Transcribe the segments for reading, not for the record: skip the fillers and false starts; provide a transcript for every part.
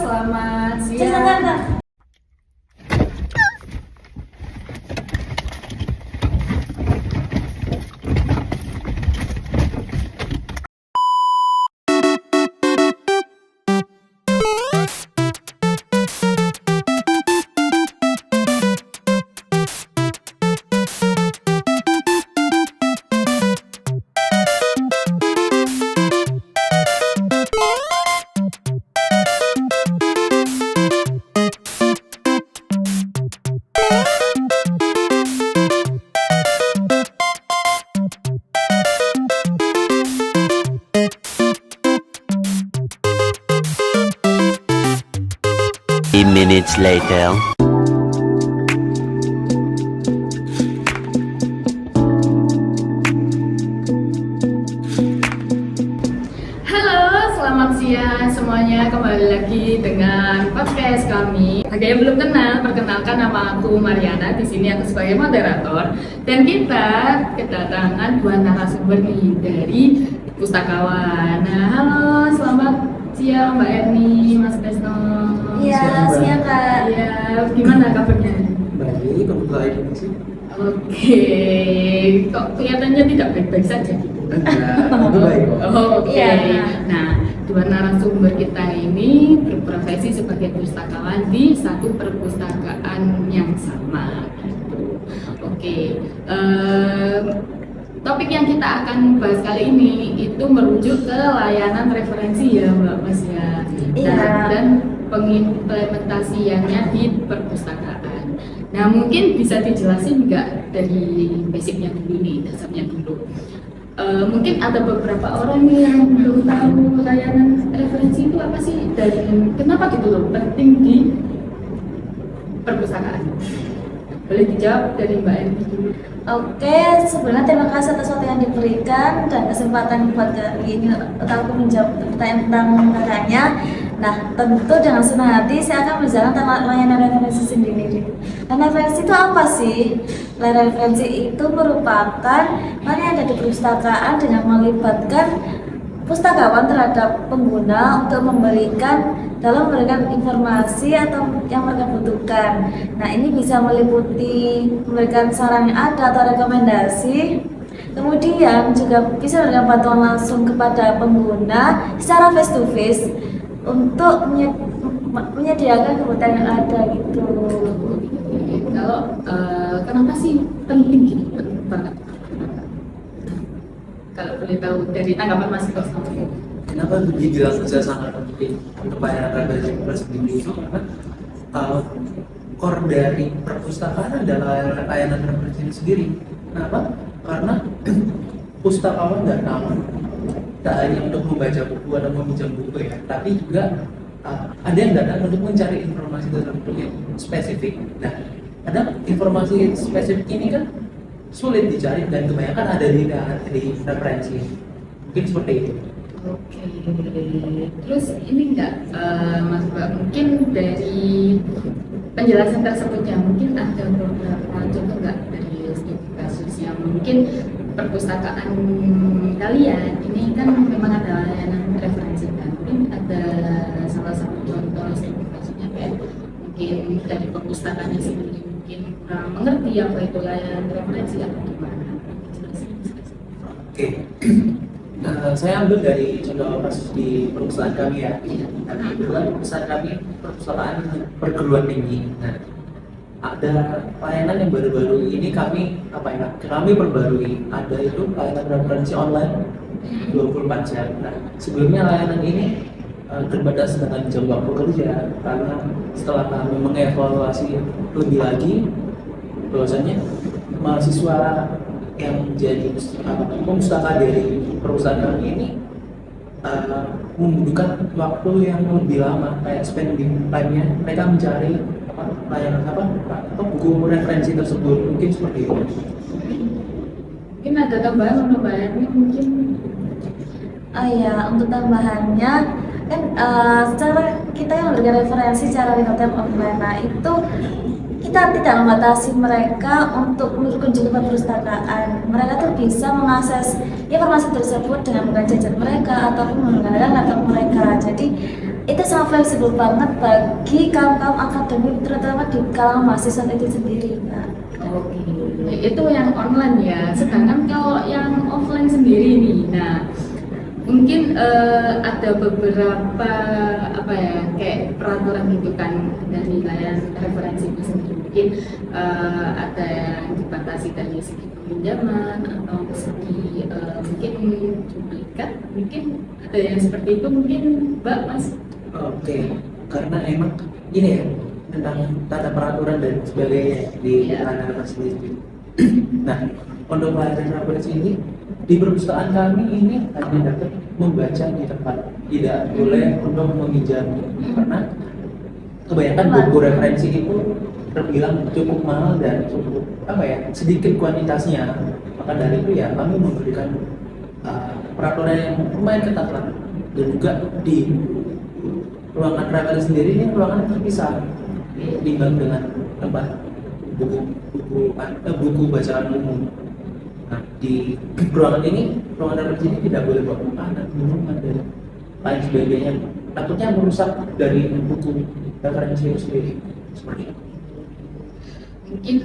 selamat siang. Minutes later. Halo, selamat siang semuanya. Kembali lagi dengan podcast kami. Bagi yang belum kenal, perkenalkan nama aku Mariana. Di sini aku sebagai moderator. Dan kita kedatangan dua narasumber nih dari pustakawan. Nah, halo, selamat siang Mbak Erni, Mas Desno. Iya, siang Kak. Iya, gimana kabarnya? Baik, kamu baik sih? Oke, kok kelihatannya tidak baik-baik saja gitu? Enggak, aku baik kok. Oh, oke. Iya. Nah, dua narasumber kita ini berprofesi sebagai pustakawan di satu perpustakaan yang sama. Gitu. Oke. Topik yang kita akan bahas kali ini itu merujuk ke layanan referensi ya, Mbak Mas ya. Iya. Dan pengimplementasiannya di perpustakaan. Nah, mungkin bisa dijelasin nggak dari basicnya dulu nih, dasarnya dulu. Mungkin ada beberapa orang yang belum tahu layanan referensi itu apa sih dan kenapa gitu loh penting di perpustakaan. Boleh dijawab dari Mbak Eni dulu. Oke, sebenarnya terima kasih atas waktu yang diberikan dan kesempatan buat kali ini untuk aku menjawab pertanyaan tentang kakaknya. Nah, tentu dengan senang hati saya akan menjelaskan tentang layanan referensi sendiri. Dan referensi itu apa sih? Layanan referensi itu merupakan layanan yang ada di perpustakaan dengan melibatkan pustakawan terhadap pengguna untuk memberikan informasi atau yang mereka butuhkan. Nah, ini bisa meliputi memberikan saran yang ada atau rekomendasi. Kemudian juga bisa memberikan bantuan langsung kepada pengguna secara face to face untuk menyediakan kebutuhan yang ada gitu. Kalau kenapa sih penting gitu banget? Kalau boleh tahu dari tanggapan Mas Kos. Kenapa dibilang bisa sangat penting untuk layanan referensi sendiri itu karena core dari perpustakaan adalah layanan referensi itu sendiri. Kenapa? Karena pustakawan datang tak hanya untuk membaca buku atau meminjam buku ya, tapi juga ada yang datang untuk mencari informasi tertentu yang spesifik. Nah, ada informasi spesifik ini kan sulit dicari dan kebanyakan ada di referensi. Mungkin seperti itu. Oke, terus ini enggak Mas Mbak, mungkin dari penjelasan tersebutnya mungkin ada beberapa contoh enggak dari studi kasus yang mungkin perpustakaan kalian ini kan memang ada layanan referensi kan, mungkin ada salah satu contoh studi kasusnya kayak mungkin dari perpustakaannya sendiri mungkin kurang mengerti apa itu layanan referensi atau gimana? Oke. Saya ambil dari contoh kasus di perusahaan kami ya. Kebetulan perusahaan kami perpustakaan perguruan tinggi. Nah, ada layanan yang baru-baru ini kami perbarui. Ada itu layanan referensi online 24 jam. Nah, sebelumnya layanan ini terbatas dengan jam waktu kerja karena setelah kami mengevaluasi lebih lagi bahwasanya mahasiswa yang menjadi pustaka dari perusahaan kami ini membutuhkan waktu yang lebih lama, kayak spending time-nya mereka mencari layanan atau buku referensi tersebut, mungkin seperti itu. Mungkin ada tambahan mungkin. Oh ya, untuk tambahannya kan secara kita yang memberikan referensi secara real time online, nah itu kita tidak membatasi mereka untuk berkunjung ke perpustakaan. Mereka tuh bisa mengakses informasi tersebut dengan menggunakan gadget mereka ataupun menggunakan laptop mereka. Jadi itu itu sangat fleksibel banget bagi kaum akademik, terutama di kalangan mahasiswa itu sendiri. Nah, Oke, itu yang online ya. Sedangkan kalau yang offline sendiri nih, nah mungkin ada beberapa apa ya kayak peraturan gitu kan dari layanan referensi itu sendiri. Mungkin ada yang dibatasi dari segi pinjaman atau segi mungkin duplikat, mungkin ada yang seperti itu mungkin Mbak Mas. Oke, karena emang ini ya tentang tata peraturan dan sebagainya di Iya. anak-anak sendiri. Nah, untuk pelajaran referensi ini di perpustakaan kami ini hanya dapat membaca di tempat, tidak boleh untuk meminjam karena kebanyakan buku referensi itu terbilang cukup mahal dan cukup apa ya sedikit kuantitasnya. Maka dari itu ya kami memberikan peraturan yang lumayan ketat lah, dan juga di ruangan referensi sendiri ini ruangan terpisah timbang dengan tempat buku bacaan umum. Nah, di ruangan ini, ruangan referensi ini tidak boleh bawa makanan, minuman dan lain sebagainya. Takutnya merusak dari buku referensi itu sendiri. Seperti itu. Mungkin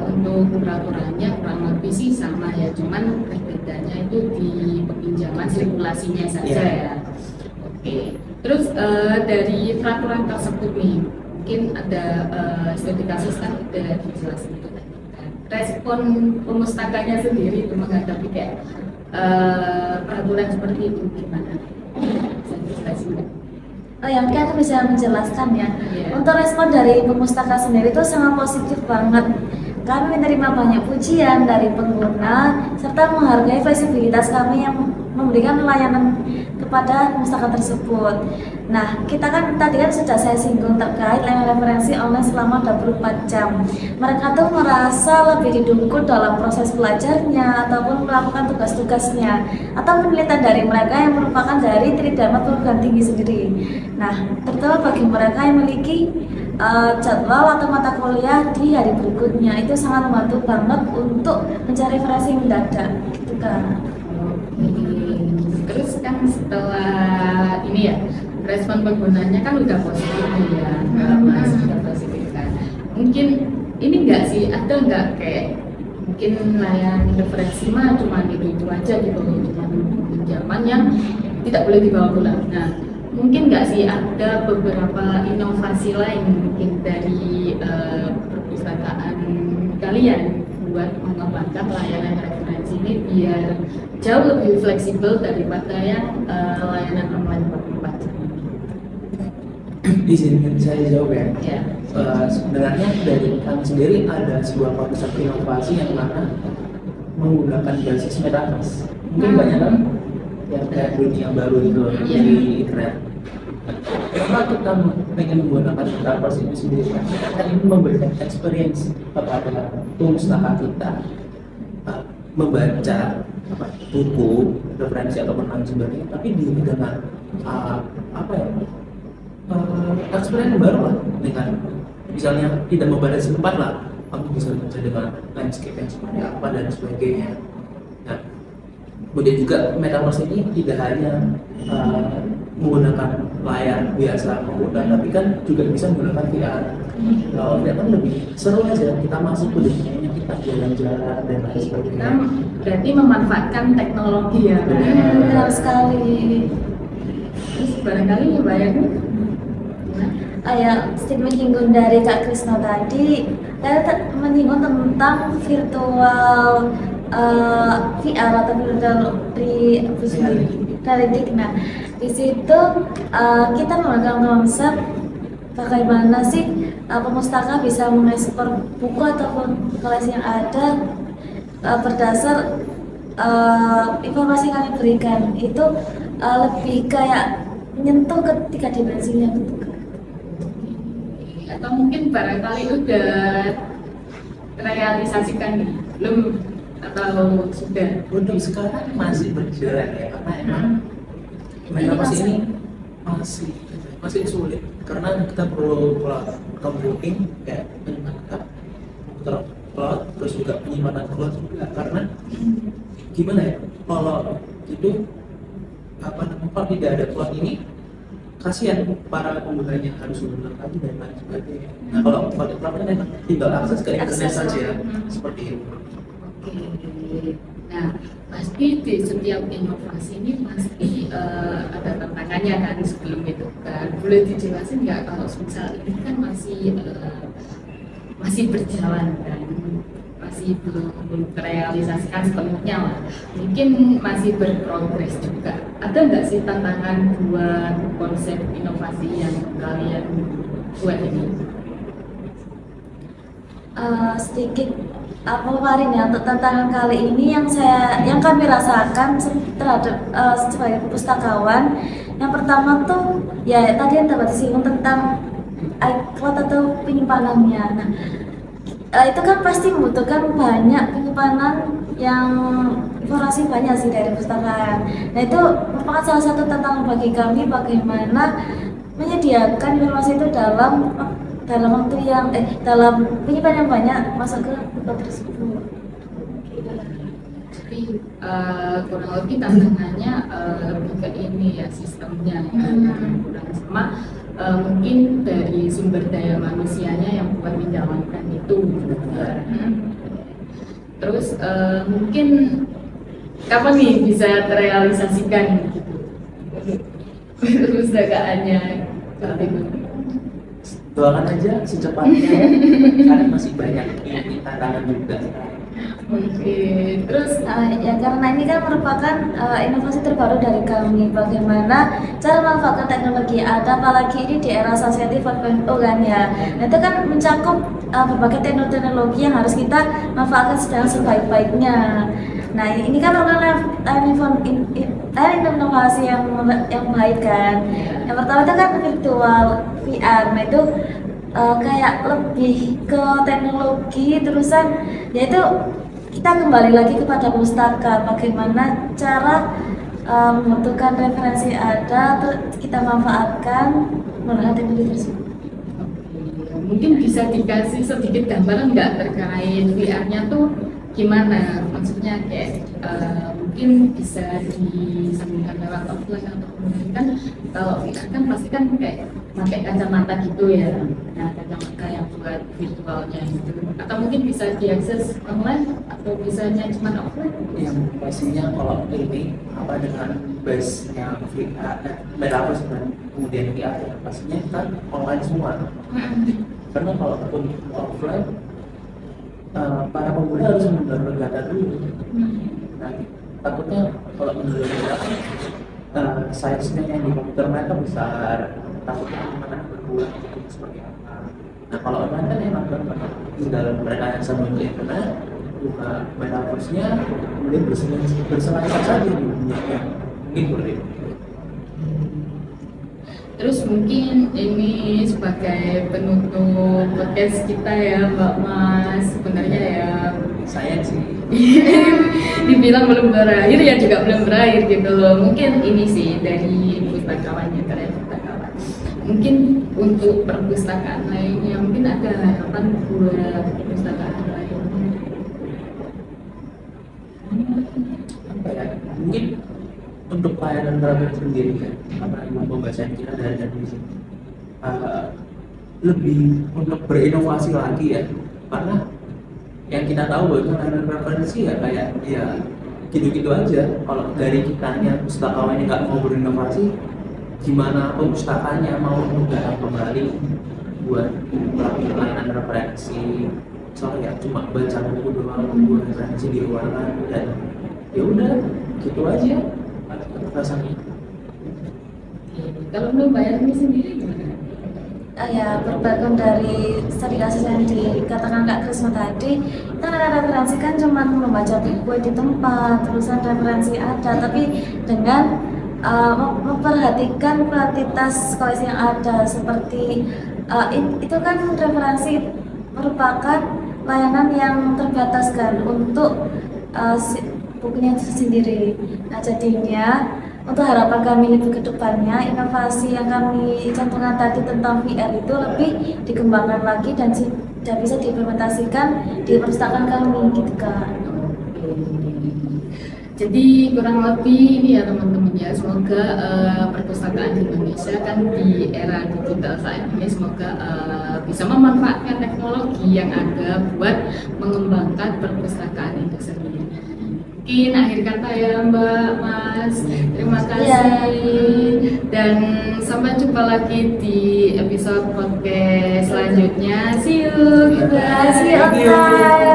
untuk peraturannya kurang lebih sih sama ya, cuman bedanya itu di peminjaman sirkulasinya saja Iya. ya. Oke, terus dari peraturan tersebut nih, mungkin ada studi kasus kan udah dijelasin itu tadi. Respon pemustakanya sendiri itu menghadapi kayak peraturan seperti itu gimana? Bisa dijelasin nggak? oh ya, mungkin aku bisa menjelaskan ya. Iya. Untuk respon dari pemustaka sendiri itu sangat positif banget. Kami menerima banyak pujian dari pengguna serta menghargai fleksibilitas kami yang memberikan layanan kepada pemustaka tersebut. Nah, kita kan tadi kan sudah saya singgung terkait layanan referensi online selama 24 jam. Mereka tuh merasa lebih didukung dalam proses belajarnya ataupun melakukan tugas-tugasnya atau penelitian dari mereka yang merupakan dari Tridharma Perguruan Tinggi sendiri. Nah, terutama bagi mereka yang memiliki jadwal atau mata kuliah di hari berikutnya, itu sangat membantu banget untuk mencari referensi yang mendadak gitu kan. Terus kan setelah ini ya respon penggunanya kan udah positif nih ya, Mas, udah positif kan. Mungkin ini enggak sih, ada enggak kayak mungkin layanan referensi mah cuma itu aja gitu, cuma pinjaman yang tidak boleh dibawa pulang. Nah, mungkin enggak sih ada beberapa inovasi lain mungkin dari perpustakaan kalian buat mengembangkan layanan referensi ini biar jauh lebih fleksibel daripada yang layanan online 24 jam. Izinkan saya jawab ya. Ya. Sebenarnya dari kami sendiri ada sebuah konsep inovasi yang mana menggunakan basis metaverse. Mungkin banyak kan yang kayak dunia baru itu Iya. di internet. Kenapa kita pengen menggunakan metaverse itu sendiri? Karena ini memberikan experience kepada pemustaka kita membaca buku referensi atau lain sebagainya, tapi dengan apa ya? Experience yang baru lah, dengan misalnya tidak membatasi tempat lah, kamu bisa baca dengan landscape yang seperti apa dan sebagainya. Nah, kemudian juga metaverse ini tidak hanya menggunakan layar biasa menggunakan, tapi kan juga bisa menggunakan VR. Kalau VR kan lebih seru aja, kita masuk ke dunianya, kita jalan-jalan dan lain sebagainya. Kita berarti memanfaatkan teknologi ya. Benar sekali. Terus barangkali bayarnya gimana? Ya, statement menyinggung dari Kak Krisna tadi, saya menyinggung tentang virtual VR atau virtual reality. Nah, di situ kita menggunakan konsep bagaimana sih pemustaka bisa mengekspor buku ataupun koleksi yang ada berdasar informasi yang kami berikan itu lebih kayak menyentuh ke tiga dimensinya gitu kan. Atau mungkin barangkali udah realisasikan nih, belum atau sudah? Untuk sekarang masih berjalan ya, karena emang metaverse ini masih sulit karena kita perlu computing kayak penyimpanan komputer cloud, terus juga penyimpanan cloud juga, karena gimana ya, kalau itu apa namanya, kalau tidak ada cloud ini kasihan para penggunanya harus menonton lagi dan lain sebagainya. Nah kalau pakai cloud kan enak, tinggal akses ke internet Akses. saja seperti itu. Oke. Nah, pasti di setiap inovasi ini pasti ada tantangannya kan sebelum itu kan. Boleh dijelasin nggak kalau misal ini kan masih berjalan kan, masih belum terrealisasikan sepenuhnya lah. Mungkin masih berprogres juga. Ada nggak sih tantangan buat konsep inovasi yang kalian buat ini? Sedikit apa kemarin ya untuk tantangan kali ini yang kami rasakan terhadap sebagai pustakawan. Yang pertama tuh ya tadi yang dapat disinggung tentang iCloud atau penyimpanannya. Nah, itu kan pasti membutuhkan banyak penyimpanan yang informasi banyak sih dari perpustakaan. Nah itu merupakan salah satu tantangan bagi kami bagaimana menyediakan informasi itu dalam waktu yang dalam penyimpanan yang banyak masuk ke cloud tersebut. Jadi kurang lebih tantangannya lebih ke ini ya sistemnya yang kurang sama, mungkin dari sumber daya manusianya yang buat menjalankan itu. Terus mungkin kapan nih bisa terrealisasikan gitu perpustakaannya saat itu? Doakan aja secepatnya ya, karena masih banyak ini tantangan juga. Oke, terus Ya karena ini kan merupakan inovasi terbaru dari kami. Bagaimana cara memanfaatkan teknologi ada, apalagi ini di era Society 4.0 kan ya. Nah, itu kan mencakup berbagai teknologi yang harus kita manfaatkan sedang sebaik-baiknya. Nah ini kan merupakan inovasi yang baik kan. Yang pertama itu kan virtual VR. Nah itu kayak lebih ke teknologi terusan, yaitu kita kembali lagi kepada pustaka, bagaimana cara membentukkan referensi ada, terus kita manfaatkan menggunakan teknologi tersebut. mungkin bisa dikasih sedikit gambaran nggak terkait VR-nya tuh gimana? Maksudnya kayak mungkin bisa disambungkan lewat offline atau online kan kalau VR kan pasti kan kayak pakai kacamata gitu ya. Nah kacamata yang buat virtualnya gitu. Atau mungkin bisa diakses online atau bisanya cuma offline? Yang pastinya kalau ini apa dengan base-nya VR, metaverse dan kemudian VR ya, pastinya kan online semua. Karena kalau untuk offline para pengguna harus mendownload data dulu. Nah, takutnya kalau mendownload data, size-nya yang di komputer mereka besar, takutnya akan berkurang gitu seperti apa. Nah, kalau online kan enak banget, tinggal mereka yang sambil ke internet, buka metaverse-nya, kemudian berselancar saja di dunia yang mungkin berbeda. Terus mungkin ini sebagai penutup podcast kita ya Mbak Mas, sebenarnya ya Saya sih dibilang belum berakhir ya juga belum berakhir gitu loh. Mungkin ini sih dari pustakawannya, karya pustakawan. Mungkin untuk perpustakaan lainnya mungkin ada harapan buat perpustakaan lain. apa ya? Mungkin untuk pelayanan terapi sendiri ya, karena memang pembahasan kita dari di sini lebih untuk berinovasi lagi ya, karena yang kita tahu bahwa pelayanan referensi ya kayak ya gitu-gitu aja. Kalau dari kitanya pustakawannya nggak mau berinovasi, gimana perpustakaannya mau menggarap kembali buat melakukan pelayanan referensi? Soalnya cuma baca buku doang, buku referensi di ruangan dan ya udah gitu aja rasanya. Kalau belum bayar ini sendiri gimana? Ya berbagi dari studi kasus yang dikatakan Kak Krisma tadi, kan ada referensi kan cuma membaca buku di tempat, terusan referensi ada, tapi dengan memperhatikan kuantitas koleksi yang ada seperti itu kan referensi merupakan layanan yang terbatas kan untuk bukunya itu sendiri. Nah jadinya untuk harapan kami lebih ke depannya, inovasi yang kami cantumkan tadi tentang VR itu lebih dikembangkan lagi dan bisa diimplementasikan di perpustakaan kami gitu Kak. Jadi kurang lebih ini ya teman-teman ya, semoga perpustakaan di Indonesia kan di era digital saat ini semoga bisa memanfaatkan teknologi yang ada buat mengembangkan perpustakaan itu sendiri. Mungkin akhir kata ya Mbak, Mas, terima kasih dan sampai jumpa lagi di episode podcast selanjutnya. See you, Terima kasih, Thank you. Otai.